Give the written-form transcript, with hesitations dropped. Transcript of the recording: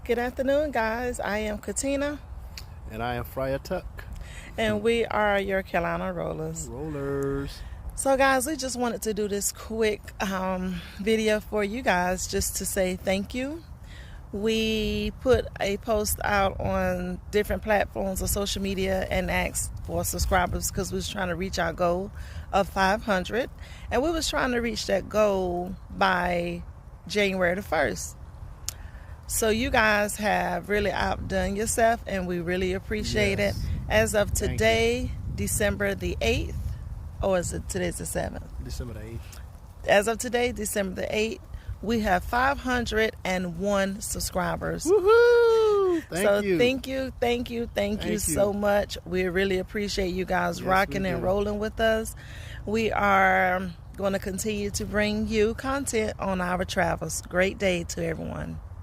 Good afternoon, guys. I am Katina, And I am Friar Tuck. and we are your Carolina Rollers. Rollers. So, guys, we just wanted to do this quick video for you guys just to say thank you. We put a post out on different platforms of social media and asked for subscribers because we was trying to reach our goal of 500, and we was trying to reach that goal by January the 1st. So you guys have really outdone yourself, and we really appreciate it. As of today, December the 8th, or is it today's the 7th? December the 8th. As of today, December the 8th, we have 501 subscribers. Woohoo! Thank you so much. We really appreciate you guys rocking and rolling with us. We are going to continue to bring you content on our travels. Great day to everyone.